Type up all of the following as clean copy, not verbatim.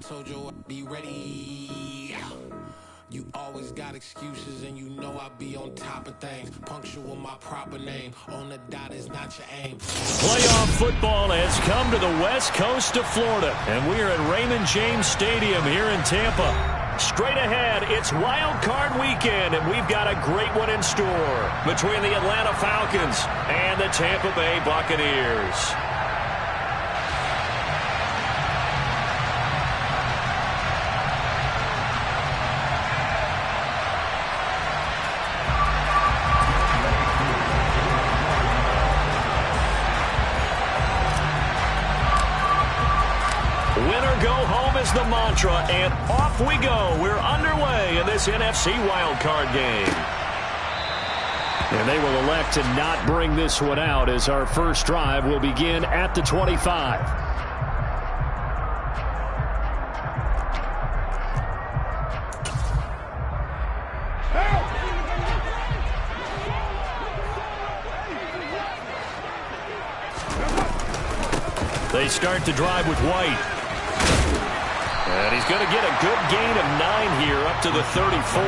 told you I'd be ready. You always got excuses and you know I be on top of things. Punctual my proper name. On the dot is not your aim. Playoff football has come to the west coast of Florida, and we are at Raymond James Stadium here in Tampa. Straight ahead, it's Wild Card Weekend, and we've got a great one in store between the Atlanta Falcons and the Tampa Bay Buccaneers. The mantra, and off we go. We're underway in this NFC wildcard game. And they will elect to not bring this one out as our first drive will begin at the 25. They start the drive with White. And he's going to get a good gain of 9 here up to the 34.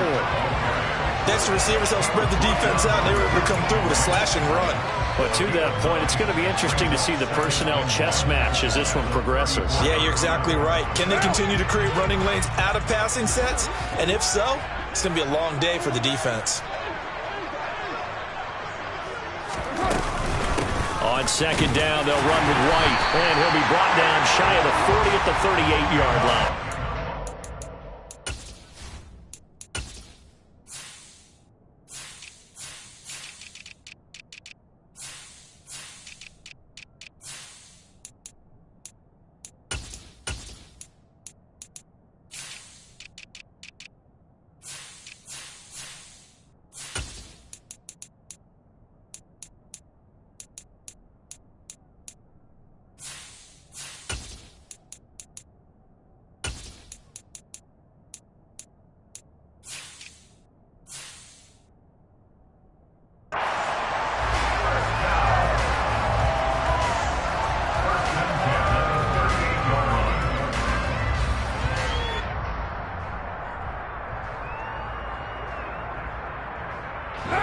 Next receivers help spread the defense out, and they were able to come through with a slashing run. But to that point, it's going to be interesting to see the personnel chess match as this one progresses. Yeah, you're exactly right. Can they continue to create running lanes out of passing sets? And if so, it's going to be a long day for the defense. On second down, they'll run with White, and he'll be brought down shy of the 40 at the 38-yard line.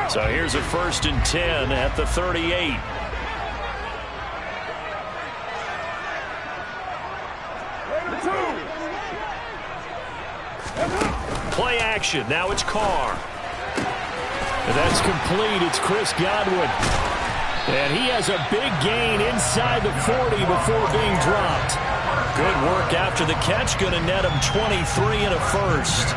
So here's a 1st and 10 at the 38. Play action. Now it's Carr. And that's complete. It's Chris Godwin. And he has a big gain inside the 40 before being dropped. Good work after the catch. Going to net him 23 and a first.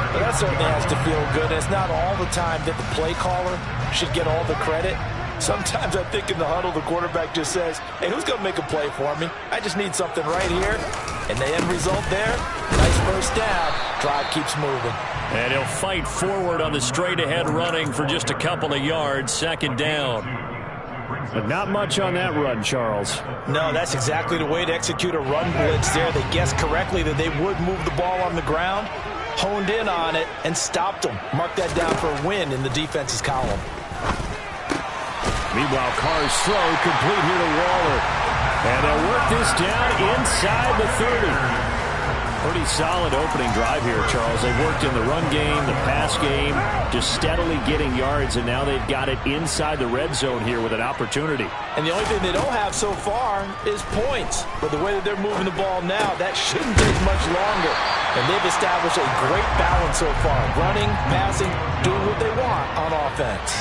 Well, that certainly has to feel good. It's not all the time that the play caller should get all the credit. Sometimes I think in the huddle, the quarterback just says, hey, who's going to make a play for me? I just need something right here. And the end result there, nice first down. Drive keeps moving. And he'll fight forward on the straight-ahead running for just a couple of yards, second down. But not much on that run, Charles. No, that's exactly the way to execute a run blitz there. They guessed correctly that they would move the ball on the ground, honed in on it, and stopped them. Mark that down for a win in the defense's column. Meanwhile, Carr's throw complete here to Waller. And they'll work this down inside the 30. Pretty solid opening drive here, Charles. They've worked in the run game, the pass game, just steadily getting yards, and now they've got it inside the red zone here with an opportunity. And the only thing they don't have so far is points. But the way that they're moving the ball now, that shouldn't take much longer. And they've established a great balance so far. Running, passing, doing what they want on offense.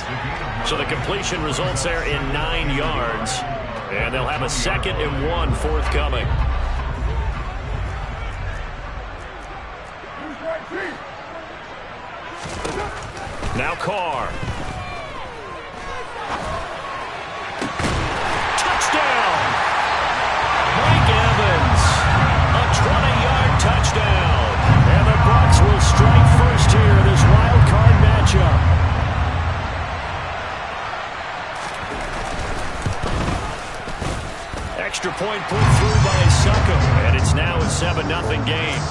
So the completion results there in 9 yards. And they'll have a 2nd and 1 forthcoming. Now Carr. Touchdown! Mike Evans. A 20-yard touchdown. And the Bucs will strike first here in this wild card matchup. Extra point put through by Suckham. And it's now a 7-0 game.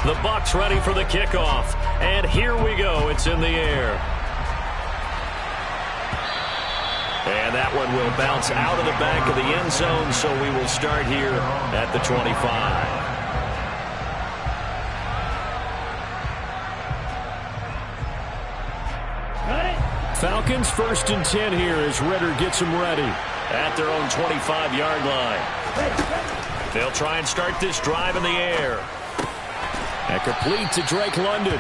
The Bucs ready for the kickoff. And here we go. It's in the air. And that one will bounce out of the back of the end zone, so we will start here at the 25. Falcons 1st and 10 here as Ritter gets them ready at their own 25-yard line. They'll try and start this drive in the air. And complete to Drake London.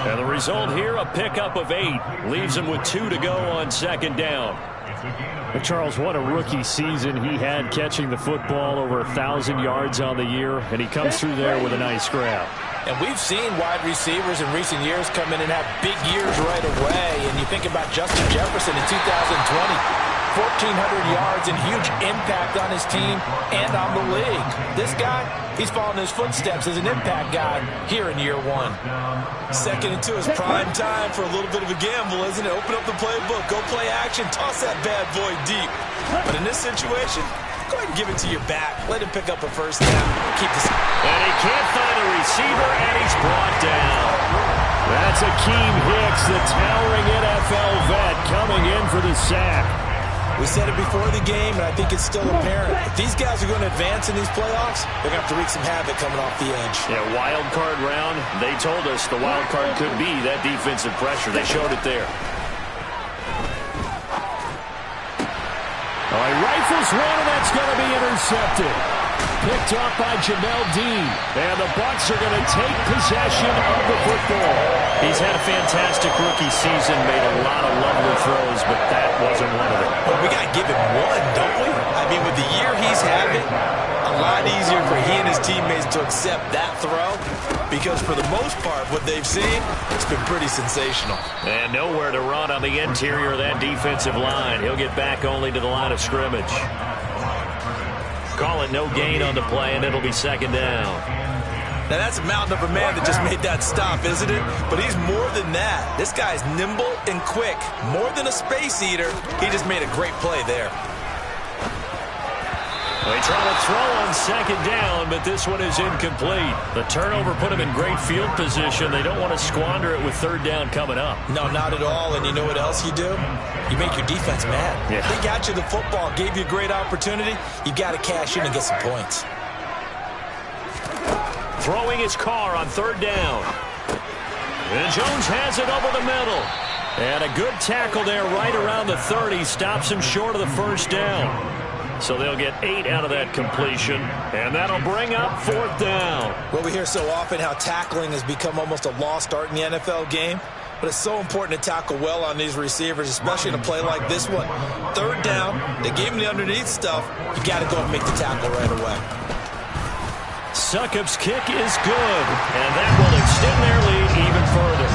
And the result here, a pickup of 8. Leaves him with 2 to go on 2nd down. But Charles, what a rookie season he had, catching the football over 1,000 yards on the year, and he comes through there with a nice grab. And we've seen wide receivers in recent years come in and have big years right away. And you think about Justin Jefferson in 2020, 1,400 yards and huge impact on his team and on the league. This guy, he's following his footsteps as an impact guy here in year 1. 2nd and 2 is prime time for a little bit of a gamble, isn't it? Open up the playbook, go play action, toss that bad boy deep. But in this situation, go ahead and give it to your back. Let him pick up a 1st down. Keep this. And he can't find a receiver, and he's brought down. That's Akeem Hicks, the towering NFL vet, coming in for the sack. We said it before the game, and I think it's still apparent. If these guys are going to advance in these playoffs, they're going to have to wreak some havoc coming off the edge. Yeah, wild card round. They told us the wild card could be that defensive pressure. They showed it there. Oh, he rifles one, and that's going to be intercepted. Picked off by Jamel Dean. And the Bucs are going to take possession of the football. He's had a fantastic rookie season, made a lot of lovely throws, but that wasn't one of them. Well, we got to give him one, don't we? I mean, with the year he's having, a lot easier for he and his teammates to accept that throw, because for the most part, what they've seen, it's been pretty sensational. And nowhere to run on the interior of that defensive line. He'll get back only to the line of scrimmage. Call it no gain on the play, and it'll be 2nd down. Now, that's a mountain of a man that just made that stop, isn't it? But he's more than that. This guy's nimble and quick. More than a space eater, he just made a great play there. They try to throw on 2nd down, but this one is incomplete. The turnover put him in great field position. They don't want to squander it with 3rd down coming up. No, not at all. And you know what else you do? You make your defense mad. Yeah. They got you the football, gave you a great opportunity. You got to cash in and get some points. Throwing his car on 3rd down. And Jones has it over the middle. And a good tackle there right around the 30. Stops him short of the 1st down. So they'll get 8 out of that completion, and that'll bring up 4th down. Well, we hear so often how tackling has become almost a lost art in the NFL game, but it's so important to tackle well on these receivers, especially in a play like this one. 3rd down, they gave him the underneath stuff. You got to go and make the tackle right away. Succop's kick is good, and that will extend their lead even further.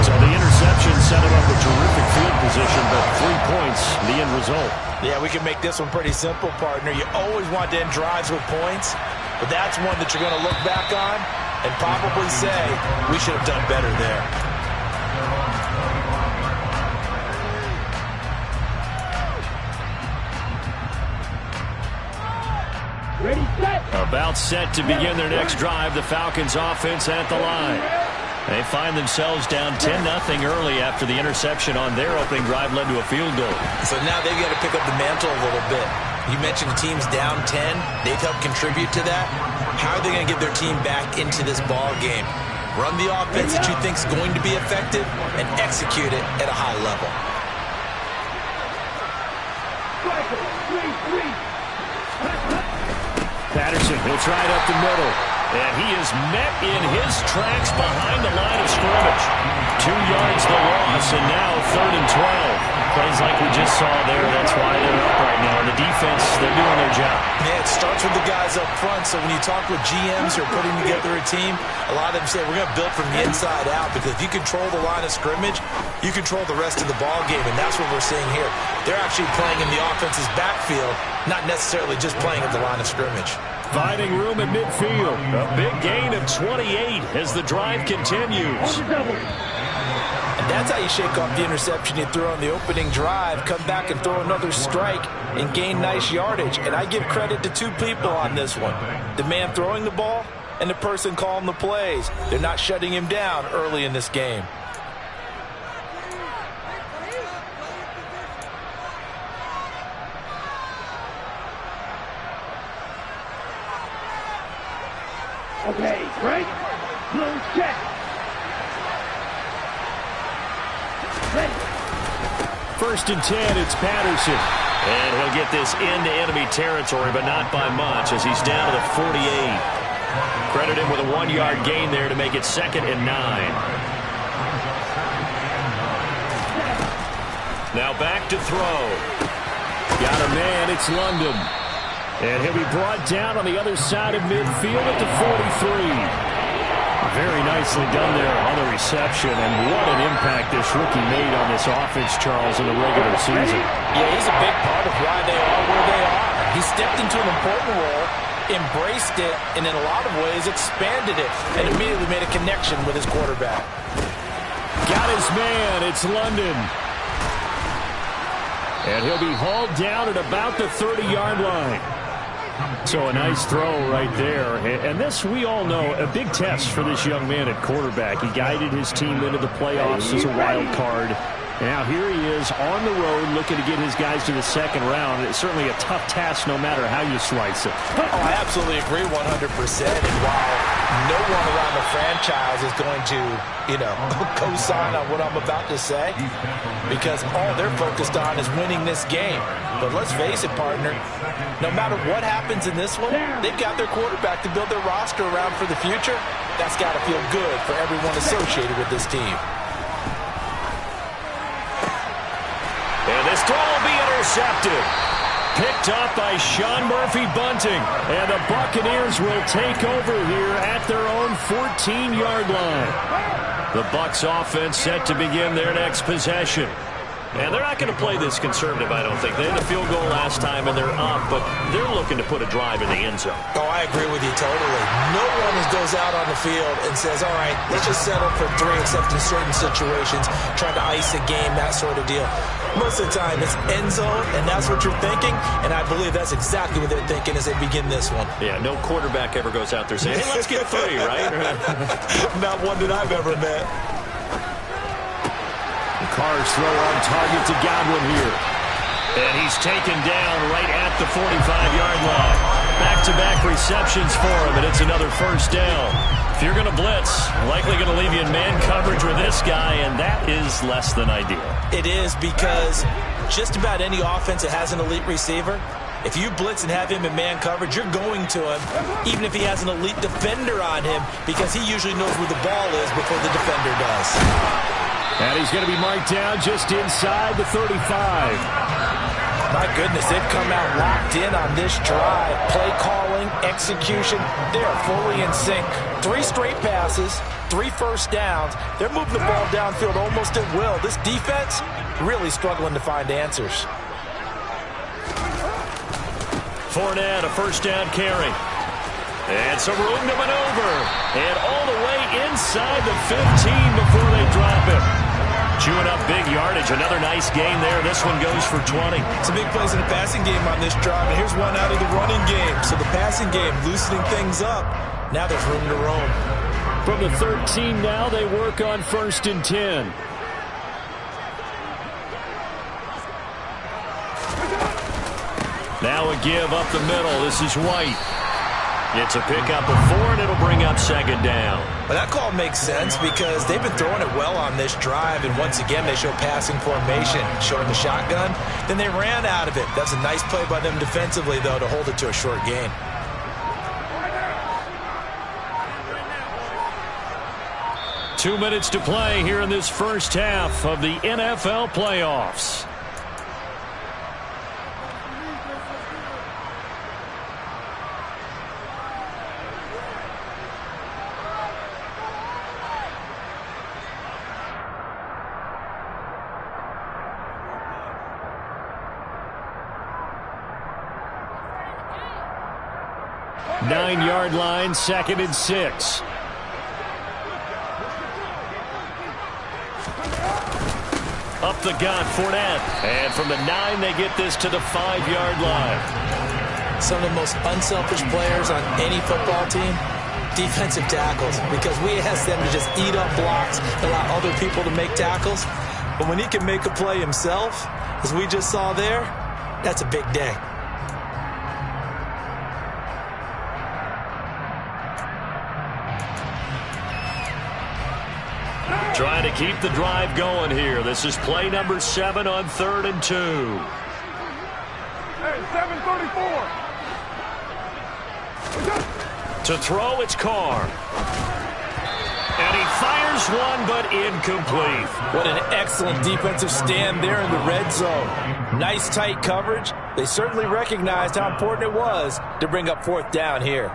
So the interception set him up with terrific field position, but 3 points, the end result. Yeah, we can make this one pretty simple, partner. You always want to end drives with points, but that's one that you're going to look back on and probably say, we should have done better there. Ready, set. About set to begin their next drive. The Falcons offense at the line. They find themselves down 10-0 early after the interception on their opening drive led to a field goal. So now they've got to pick up the mantle a little bit. You mentioned the team's down 10. They've helped contribute to that. How are they going to get their team back into this ball game? Run the offense that you think is going to be effective and execute it at a high level. Patterson, he'll try it up the middle. And he is met in his tracks behind the line of scrimmage. 2 yards the loss, and now 3rd and 12. Plays like we just saw there. That's why they're up right now. And the defense, they're doing their job. Yeah, it starts with the guys up front. So when you talk with GMs who are putting together a team, a lot of them say, we're going to build from the inside out. Because if you control the line of scrimmage, you control the rest of the ball game. And that's what we're seeing here. They're actually playing in the offense's backfield, not necessarily just playing at the line of scrimmage. Finding room at midfield. A big gain of 28 as the drive continues. And that's how you shake off the interception you threw on the opening drive, come back and throw another strike and gain nice yardage. And I give credit to 2 people on this one. The man throwing the ball and the person calling the plays. They're not shutting him down early in this game. Okay, break, blue check. Ready. 1st and 10, it's Patterson. And he'll get this into enemy territory, but not by much as he's down to the 48. Credit him with a 1-yard gain there to make it 2nd and 9. Now back to throw. Got a man, it's London. And he'll be brought down on the other side of midfield at the 43. Very nicely done there on the reception, and what an impact this rookie made on this offense, Charles, in the regular season. Yeah, he's a big part of why they are where they are. He stepped into an important role, embraced it, and in a lot of ways expanded it, and immediately made a connection with his quarterback. Got his man, it's London. And he'll be hauled down at about the 30-yard line. So a nice throw right there. And this, we all know, a big test for this young man at quarterback. He guided his team into the playoffs as a wild card. Now here he is on the road looking to get his guys to the 2nd round. It's certainly a tough task no matter how you slice it. Oh, I absolutely agree 100%. And while no one around the franchise is going to, co-sign on what I'm about to say, because all they're focused on is winning this game. But let's face it, partner, no matter what happens in this one, they've got their quarterback to build their roster around for the future. That's got to feel good for everyone associated with this team. And this throw will be intercepted. Picked up by Sean Murphy-Bunting. And the Buccaneers will take over here at their own 14-yard line. The Bucs offense set to begin their next possession. And they're not going to play this conservative, I don't think. They had a field goal last time, and they're up, but they're looking to put a drive in the end zone. Oh, I agree with you totally. No one goes out on the field and says, all right, let's just settle for 3, except in certain situations, trying to ice a game, that sort of deal. Most of the time, it's end zone, and that's what you're thinking, and I believe that's exactly what they're thinking as they begin this one. Yeah, no quarterback ever goes out there saying, hey, let's get 3, right? Not one that I've ever met. Carr's throw on target to Godwin here. And he's taken down right at the 45-yard line. Back-to-back receptions for him, and it's another 1st down. If you're going to blitz, likely going to leave you in man coverage with this guy, and that is less than ideal. It is, because just about any offense that has an elite receiver, if you blitz and have him in man coverage, you're going to him, even if he has an elite defender on him, because he usually knows where the ball is before the defender does. And he's going to be marked down just inside the 35. My goodness, they've come out locked in on this drive. Play calling, execution, they are fully in sync. 3 straight passes, 3 first downs. They're moving the ball downfield almost at will. This defense really struggling to find answers. Fournette, a 1st down carry. And some room to maneuver. And all the way inside the 15 before they drop him. Chewing up big yardage. Another nice gain there. This one goes for 20. Some big plays in the passing game on this drive. And here's one out of the running game. So the passing game loosening things up. Now there's room to roam. From the 13 now, they work on 1st and 10. Now a give up the middle. This is White. It's a pickup of 4, and it'll bring up 2nd down. Well, that call makes sense because they've been throwing it well on this drive, and once again, they show passing formation, showing the shotgun. Then they ran out of it. That's a nice play by them defensively, though, to hold it to a short gain. Two minutes to play here in this first half of the NFL playoffs. Nine-yard line, 2nd and 6. Up the gun, Fournette. And from the 9, they get this to the 5-yard line. Some of the most unselfish players on any football team defensive tackles, because we ask them to just eat up blocks, allow other people to make tackles. But when he can make a play himself, as we just saw there, that's a big day. Trying to keep the drive going here. This is play number 7 on 3rd and 2. Hey, 734. To throw, it's Carr. And he fires one, but incomplete. What an excellent defensive stand there in the red zone. Nice tight coverage. They certainly recognized how important it was to bring up 4th down here.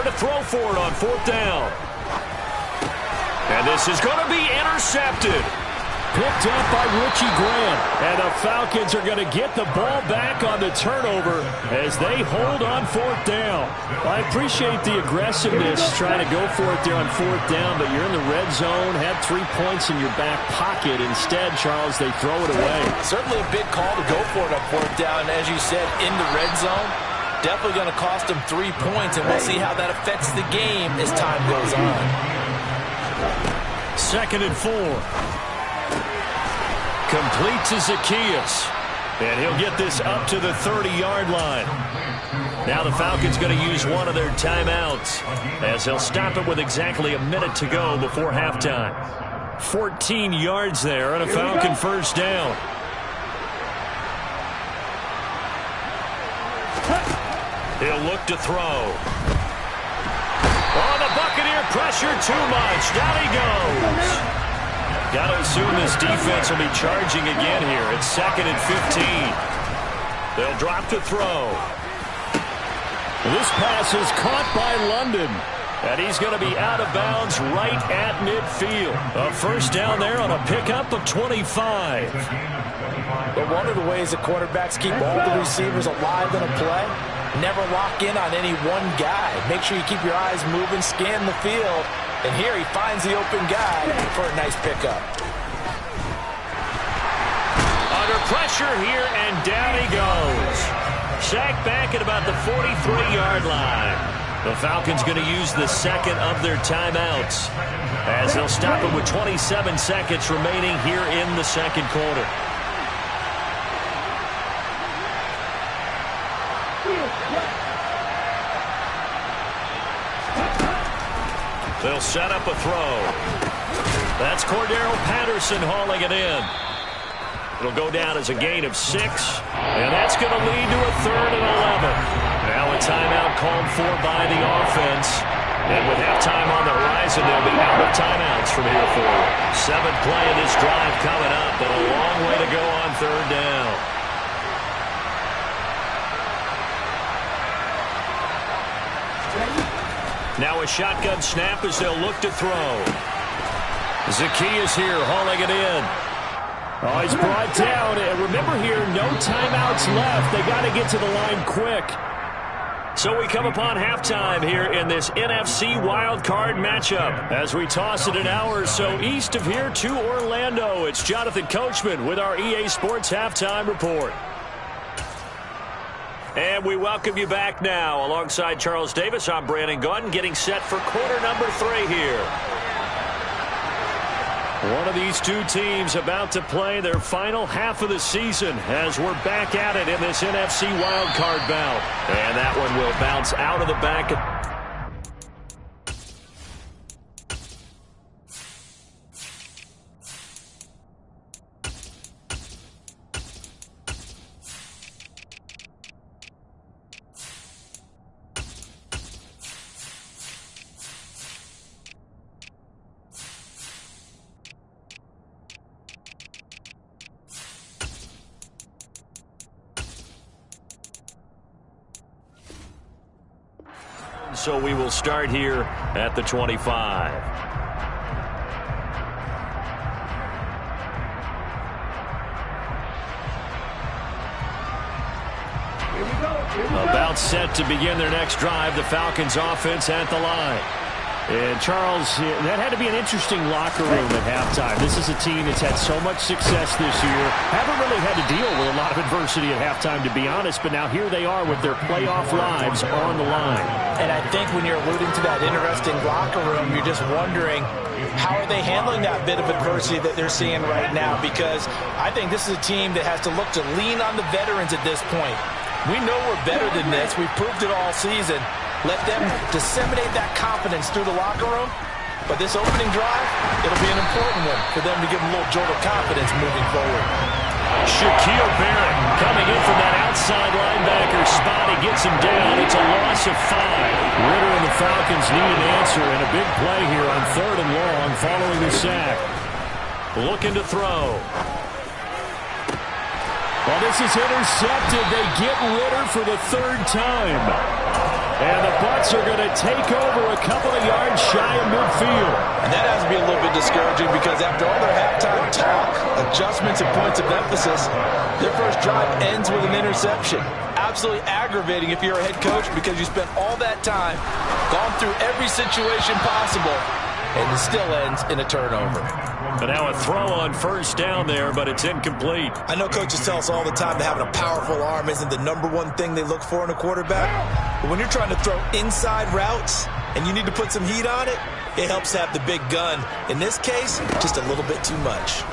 To throw for it on 4th down. And this is going to be intercepted. Picked up by Richie Grant. And the Falcons are going to get the ball back on the turnover as they hold on 4th down. I appreciate the aggressiveness trying to go for it there on 4th down, but you're in the red zone, had 3 points in your back pocket. Instead, Charles, they throw it away. Certainly a big call to go for it on 4th down. As you said, in the red zone. Definitely going to cost them 3 points, and we'll see how that affects the game as time goes on. 2nd and 4. Complete to Zacchaeus. And he'll get this up to the 30-yard line. Now the Falcons going to use one of their timeouts as they'll stop it with exactly a minute to go before halftime. 14 yards there and a Falcon 1st down. He'll look to throw. Oh, the Buccaneer pressure too much. Down he goes. Got to assume this defense will be charging again here. It's 2nd and 15. They'll drop to throw. This pass is caught by London. And he's going to be out of bounds right at midfield. A 1st down there on a pickup of 25. But one of the ways that quarterbacks keep all the receivers alive in a play, never lock in on any one guy. Make sure you keep your eyes moving, scan the field. And here he finds the open guy for a nice pickup. Under pressure here, and down he goes. Sacked back at about the 43-yard line. The Falcons going to use the 2nd of their timeouts as they'll stop it with 27 seconds remaining here in the 2nd quarter. They'll set up a throw. That's Cordero Patterson hauling it in. It'll go down as a gain of 6, and that's going to lead to a 3rd and 11. Now a timeout called for by the offense. And with halftime on the horizon, they'll be out of timeouts from here forward. 7th play of this drive coming up, but a long way to go on 3rd down. Now a shotgun snap as they'll look to throw. Zacchaeus here hauling it in. Oh, he's brought down. And remember here, no timeouts left. They got to get to the line quick. So we come upon halftime here in this NFC wildcard matchup. As we toss it an hour or so east of here to Orlando, it's Jonathan Coachman with our EA Sports Halftime Report. And we welcome you back now. Alongside Charles Davis, I'm Brandon Gaudin, getting set for quarter number 3 here. One of these two teams about to play their final half of the season as we're back at it in this NFC wildcard bout. And that one will bounce out of the back. so we will start here at the 25. About set to begin their next drive, the Falcons offense at the line. And Charles, that had to be an interesting locker room at halftime. This is a team that's had so much success this year. Haven't really had to deal with a lot of adversity at halftime, to be honest, but now here they are with their playoff lives on the line. And I think when you're alluding to that interesting locker room, you're just wondering, how are they handling that bit of adversity that they're seeing right now? Because I think this is a team that has to look to lean on the veterans at this point. We know we're better than this. We've proved it all season. Let them disseminate that confidence through the locker room. But this opening drive, it'll be an important one for them to give them a little jolt of confidence moving forward. Shaquille Barrett coming in from that outside linebacker spot. He gets him down. It's a loss of 5. Ritter and the Falcons need an answer, and a big play here on 3rd and long following the sack. Looking to throw. Well, this is intercepted. They get Ritter for the 3rd time. And the Bucs are going to take over a couple of yards shy of midfield. And that has to be a little bit discouraging because after all their halftime talk, adjustments and points of emphasis, their first drive ends with an interception. Absolutely aggravating if you're a head coach because you spent all that time, gone through every situation possible, and it still ends in a turnover. But now a throw on 1st down there, but it's incomplete. I know coaches tell us all the time that having a powerful arm isn't the #1 thing they look for in a quarterback. But when you're trying to throw inside routes and you need to put some heat on it, it helps to have the big gun. In this case, just a little bit too much.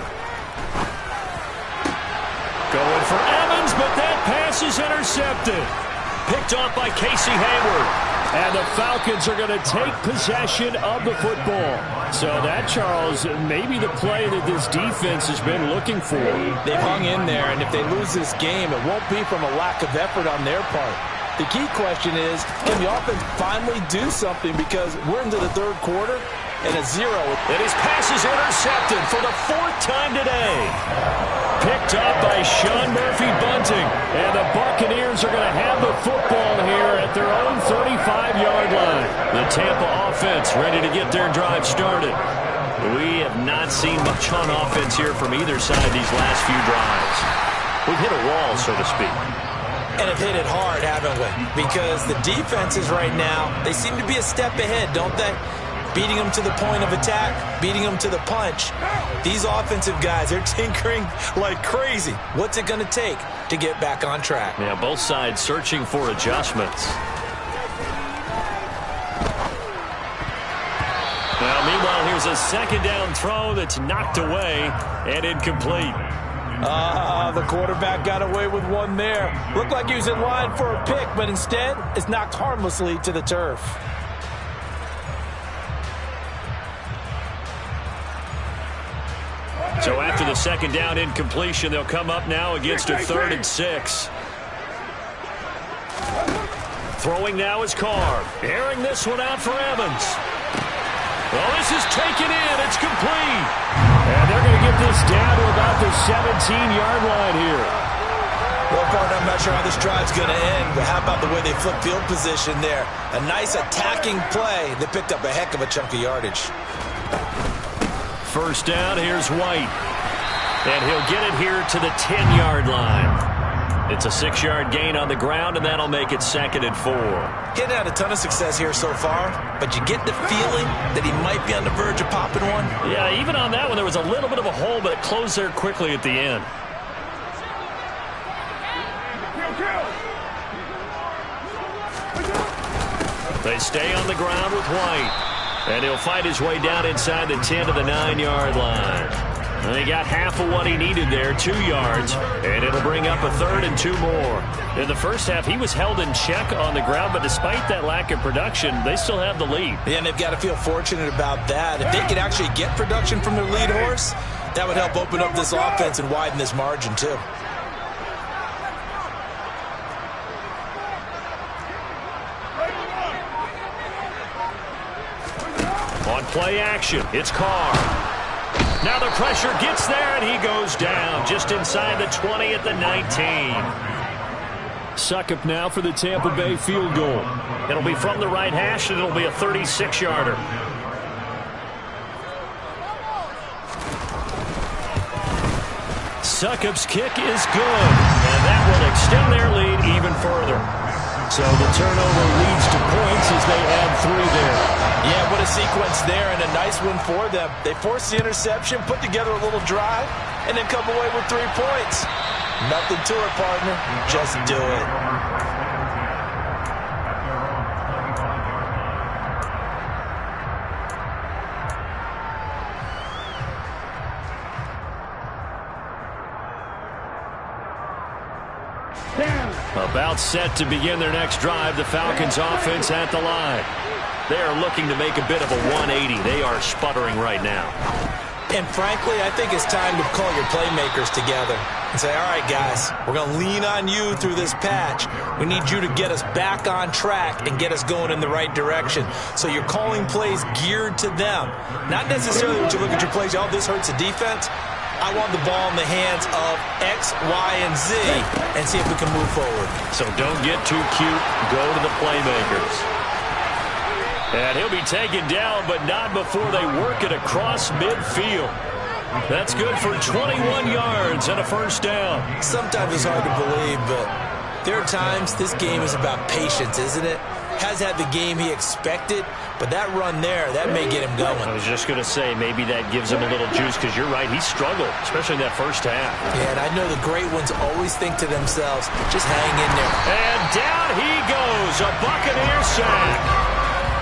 Going for Evans, but that pass is intercepted. Picked off by Casey Hayward. And the Falcons are going to take possession of the football. So that, Charles, may be the play that this defense has been looking for. They've hung in there, and if they lose this game, it won't be from a lack of effort on their part. The key question is, can the offense finally do something? Because we're into the 3rd quarter, and a 0. And his pass is intercepted for the 4th time today. Picked up by Sean Murphy-Bunting. And the Buccaneers are going to have the football here at their own 35-yard line. The Tampa offense ready to get their drive started. We have not seen much on offense here from either side these last few drives. We've hit a wall, so to speak. And have hit it hard, haven't we? Because the defenses right now, they seem to be a step ahead, don't they? Beating them to the point of attack, beating them to the punch. These offensive guys, they're tinkering like crazy. What's it going to take to get back on track? Yeah, both sides searching for adjustments. Now, meanwhile, here's a 2nd down throw that's knocked away and incomplete. The quarterback got away with one there. Looked like he was in line for a pick, but instead, it's knocked harmlessly to the turf. So after the 2nd down incompletion, they'll come up now against a 3rd and 6. Throwing now is Carr. Airing this one out for Evans. Well, this is taken in. It's complete. And they're going to get this down to about the 17-yard line here. Well, partner, I'm not sure how this drive's going to end, but how about the way they flip field position there? A nice attacking play that picked up a heck of a chunk of yardage. 1st down, here's White. And he'll get it here to the 10-yard line. It's a 6-yard gain on the ground, and that'll make it 2nd and 4. Getting had a ton of success here so far, but you get the feeling that he might be on the verge of popping one. Yeah, even on that one, there was a little bit of a hole, but it closed there quickly at the end. They stay on the ground with White. And he'll fight his way down inside the 10 to the 9-yard line. And he got half of what he needed there, 2 yards, and it'll bring up a 3rd and 2 more. In the first half, he was held in check on the ground, but despite that lack of production, they still have the lead. Yeah, and they've got to feel fortunate about that. If they could actually get production from their lead horse, that would help open up this offense and widen this margin, too. On play action, it's Carr. Now the pressure gets there, and he goes down just inside the 20 at the 19. Succop now for the Tampa Bay field goal. It'll be from the right hash, and it'll be a 36-yarder. Succop's kick is good, and that will extend their lead even further. So the turnover leads to points as they add 3 there. Yeah, what a sequence there, and a nice one for them. They forced the interception, put together a little drive, and then come away with 3 points. Nothing to it, partner. Just do it. About set to begin their next drive, the Falcons offense at the line. They are looking to make a bit of a 180. They are sputtering right now. And frankly, I think it's time to call your playmakers together and say, all right, guys, we're going to lean on you through this patch. We need you to get us back on track and get us going in the right direction. So you're calling plays geared to them. Not necessarily when you look at your plays, oh, this hurts the defense. I want the ball in the hands of X, Y, and Z and see if we can move forward. So don't get too cute. Go to the playmakers. And he'll be taken down, but not before they work it across midfield. That's good for 21 yards and a first down. Sometimes it's hard to believe, but there are times this game is about patience, isn't it? Has had the game he expected, but that run there, that may get him going. I was just going to say, maybe that gives him a little juice, because you're right, he struggled, especially in that first half. Yeah, and I know the great ones always think to themselves, just hang in there. And down he goes, a Buccaneer sack.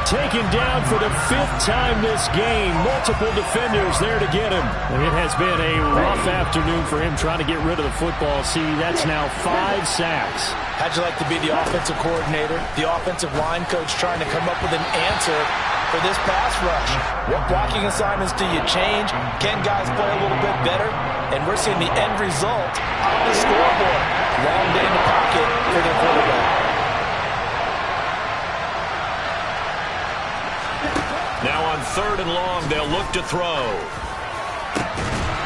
Taken down for the 5th time this game. Multiple defenders there to get him. And it has been a rough afternoon for him trying to get rid of the football. See, that's now 5 sacks. How'd you like to be the offensive coordinator, the offensive line coach trying to come up with an answer for this pass rush? What blocking assignments do you change? Can guys play a little bit better? And we're seeing the end result on the scoreboard. Long day in the pocket for their quarterback. Now on 3rd and long, they'll look to throw.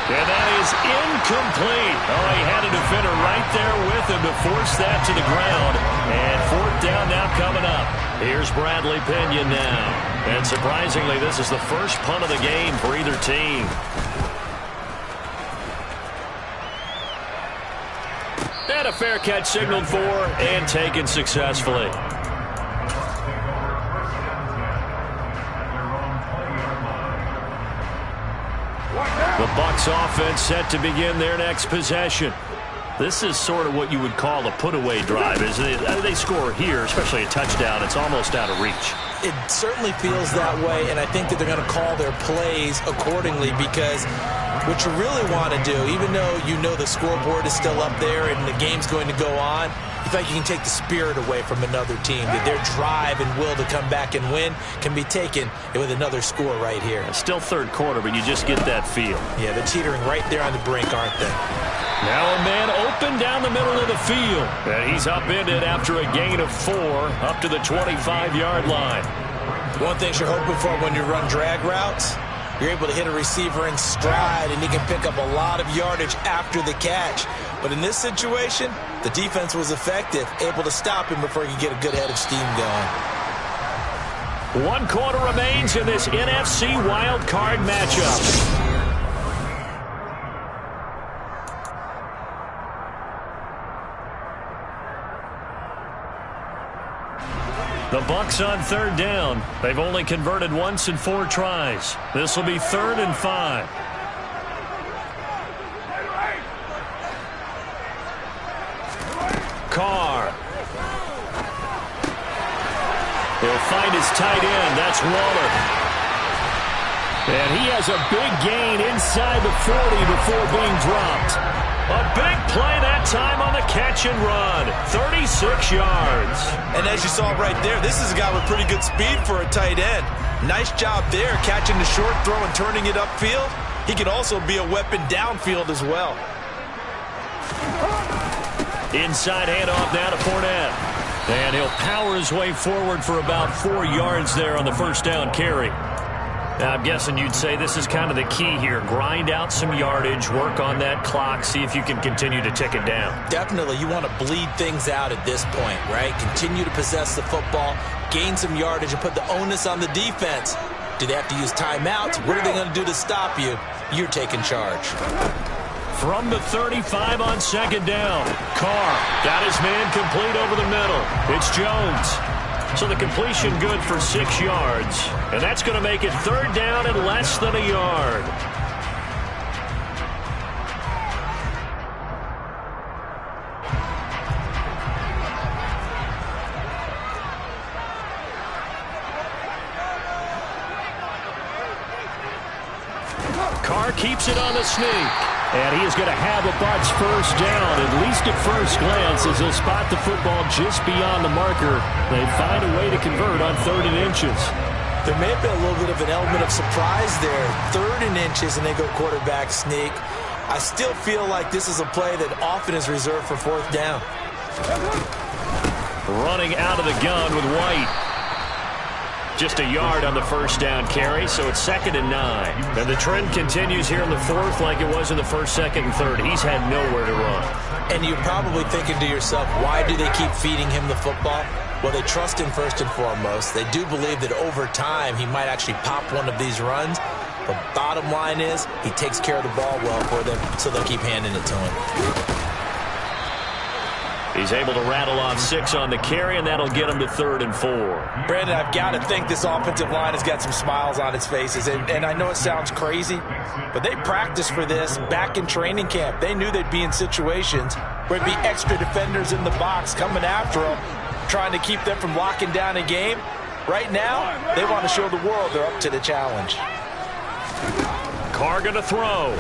And that is incomplete. Oh, he had a defender right there with him to force that to the ground. And 4th down now coming up. Here's Bradley Pinion now. And surprisingly, this is the first punt of the game for either team. And a fair catch signaled for and taken successfully. The Bucs offense set to begin their next possession. This is sort of what you would call a put-away drive, isn't it? They score here, especially a touchdown. It's almost out of reach. It certainly feels that way, and I think that they're going to call their plays accordingly, because what you really want to do, even though you know the scoreboard is still up there and the game's going to go on, you feel like you can take the spirit away from another team, that their drive and will to come back and win can be taken with another score right here. It's still 3rd quarter, but you just get that feel. Yeah, they're teetering right there on the brink, aren't they? Now a man open down the middle of the field. And he's upended after a gain of 4 up to the 25-yard line. One thing you're hoping for when you run drag routes, you're able to hit a receiver in stride, and he can pick up a lot of yardage after the catch. But in this situation, the defense was effective, able to stop him before he could get a good head of steam going. 1 quarter remains in this NFC wild card matchup. The Bucs on 3rd down. They've only converted once in 4 tries. This will be 3rd and 5. Carr. He'll find his tight end. That's Waller. And he has a big gain inside the 40 before being dropped. A big play that time on the catch and run. 36 yards. And as you saw right there, this is a guy with pretty good speed for a tight end. Nice job there, catching the short throw and turning it upfield. He can also be a weapon downfield as well. Inside handoff now to Fournette. And he'll power his way forward for about 4 yards there on the first down carry. I'm guessing you'd say this is kind of the key here. Grind out some yardage, work on that clock, see if you can continue to tick it down. Definitely, you want to bleed things out at this point, right? Continue to possess the football, gain some yardage, and put the onus on the defense. Do they have to use timeouts? What are they going to do to stop you? You're taking charge. From the 35 on second down, Carr got his man complete over the middle. It's Jones. So the completion good for 6 yards. And that's going to make it third down and less than a yard. Carr keeps it on the sneak. And he is going to have a Bucs first down, at least at first glance, as he'll spot the football just beyond the marker. They find a way to convert on 3rd and inches. There may have been a little bit of an element of surprise there. 3rd and inches, and they go quarterback sneak. I still feel like this is a play that often is reserved for 4th down. Running out of the gun with White. Just a yard on the first down carry, so it's 2nd and 9. And the trend continues here in the 4th like it was in the 1st, 2nd, and 3rd. He's had nowhere to run. And you're probably thinking to yourself, why do they keep feeding him the football? Well, they trust him first and foremost. They do believe that over time he might actually pop one of these runs. But bottom line is he takes care of the ball well for them, so they'll keep handing it to him. He's able to rattle off 6 on the carry, and that'll get him to 3rd and 4. Brandon, I've got to think this offensive line has got some smiles on its faces. And I know it sounds crazy, but they practiced for this back in training camp. They knew they'd be in situations where there'd be extra defenders in the box coming after them, trying to keep them from locking down a game. Right now, they want to show the world they're up to the challenge. Carr going to throw.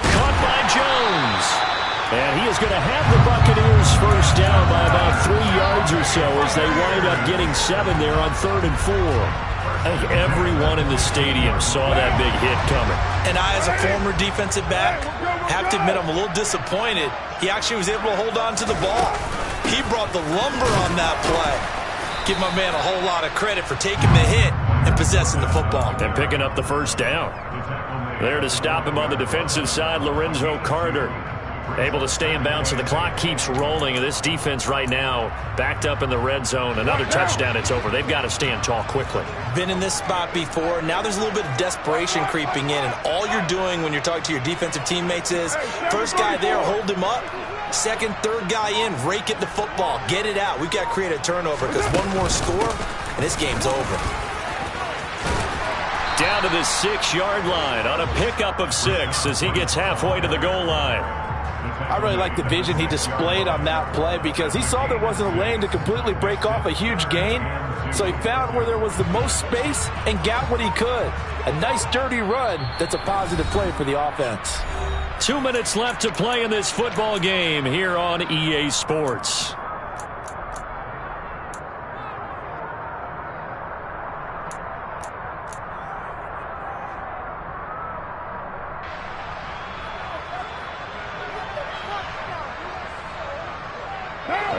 Caught by Jones. And he is going to have the Buccaneers first down by about 3 yards or so as they wind up getting 7 there on 3rd and 4. I think everyone in the stadium saw that big hit coming. And I, as a former defensive back, have to admit I'm a little disappointed. He actually was able to hold on to the ball. He brought the lumber on that play. Give my man a whole lot of credit for taking the hit and possessing the football. And picking up the first down. There to stop him on the defensive side, Lorenzo Carter. Able to stay in bounds, so the clock keeps rolling. And this defense right now backed up in the red zone. Another touchdown, it's over. They've got to stand tall quickly. Been in this spot before. Now there's a little bit of desperation creeping in. And all you're doing when you're talking to your defensive teammates is, first guy there, hold him up. Second, third guy in, rake at the football. Get it out. We've got to create a turnover because one more score, and this game's over. Down to the 6-yard line on a pickup of 6 as he gets halfway to the goal line. I really like the vision he displayed on that play because he saw there wasn't a lane to completely break off a huge gain. So he found where there was the most space and got what he could. A nice dirty run that's a positive play for the offense. 2 minutes left to play in this football game here on EA Sports.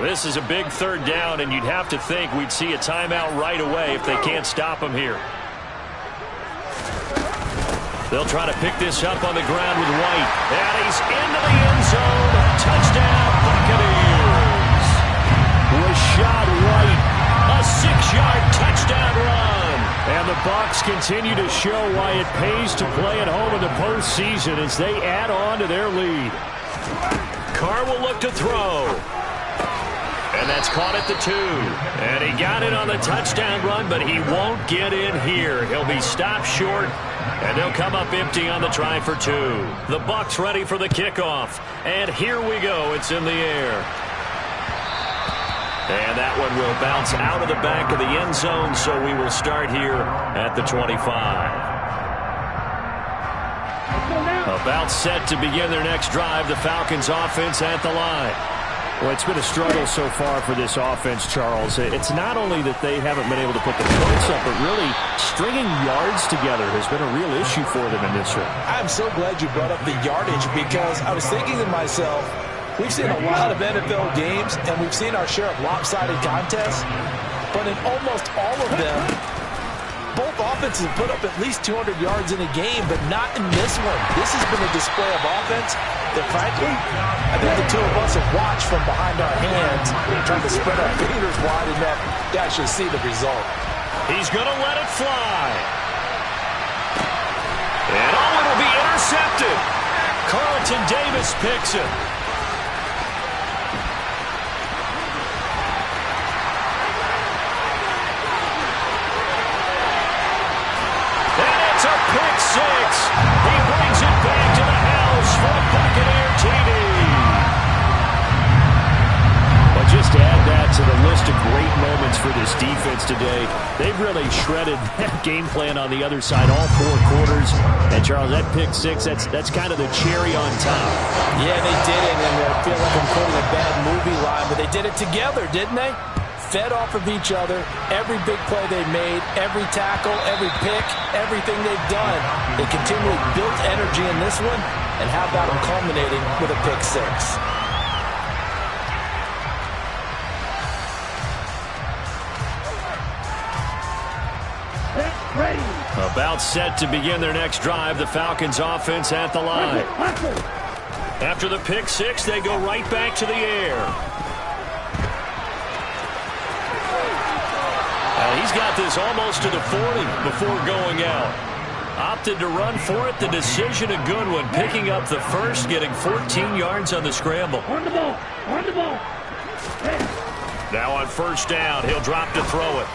This is a big 3rd down, and you'd have to think we'd see a timeout right away if they can't stop him here. They'll try to pick this up on the ground with White. And he's into the end zone. Touchdown, Buccaneers. Rashad White, a 6-yard touchdown run. And the Bucs continue to show why it pays to play at home in the postseason as they add on to their lead. Carr will look to throw. And that's caught at the 2. And he got it on the touchdown run, but he won't get in here. He'll be stopped short, and they'll come up empty on the try for 2. The Bucs ready for the kickoff. And here we go. It's in the air. And that one will bounce out of the back of the end zone, so we will start here at the 25. About set to begin their next drive. The Falcons offense at the line. Well, it's been a struggle so far for this offense, Charles. It's not only that they haven't been able to put the points up, but really stringing yards together has been a real issue for them in this one. I'm so glad you brought up the yardage because I was thinking to myself, we've seen a lot of NFL games and we've seen our share of lopsided contests, but in almost all of them, Both offenses put up at least 200 yards in a game, but not in this one. This has been a display of offense that, frankly, I think the two of us have watched from behind our hands, trying to spread our fingers wide enough to actually see the result. He's going to let it fly. And it'll be intercepted. Carlton Davis picks it. A pick six. He brings it back to the house for a Buccaneer TD. Well, just add that to the list of great moments for this defense today. They've really shredded that game plan on the other side all 4 quarters. And, Charles, that pick six, that's kind of the cherry on top. Yeah, they did it, and I feel like I'm quoting a bad movie line, but they did it together, didn't they? Fed off of each other, every big play they made, every tackle, every pick, everything they've done. They continually built energy in this one, and how about them culminating with a pick six? Ready. About set to begin their next drive, the Falcons offense at the line. After the pick six, they go right back to the air. He's got this almost to the 40 before going out. Opted to run for it. The decision a good one. Picking up the first, getting 14 yards on the scramble. On the ball. On the ball. Now on first down, he'll drop to throw it.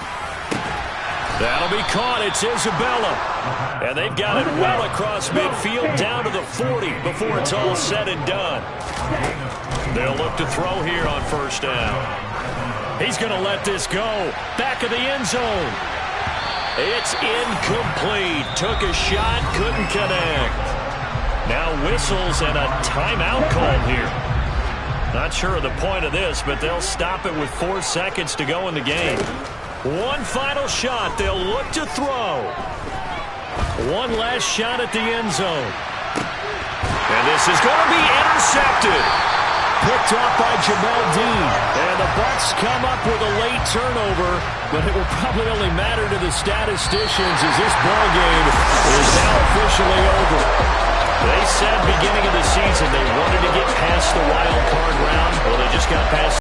That'll be caught. It's Isabella. And they've got it well across midfield down to the 40 before it's all said and done. They'll look to throw here on first down. He's going to let this go. Back of the end zone. It's incomplete. Took a shot, couldn't connect. Now whistles and a timeout called here. Not sure of the point of this, but they'll stop it with 4 seconds to go in the game. One final shot. They'll look to throw. One last shot at the end zone. And this is going to be intercepted. Picked off by Jamel Dean. And the Bucs come up with a late turnover, but it will probably only matter to the statisticians as this ball game is now officially over. They said beginning of the season they wanted to get past the wild card round. Well, they just got past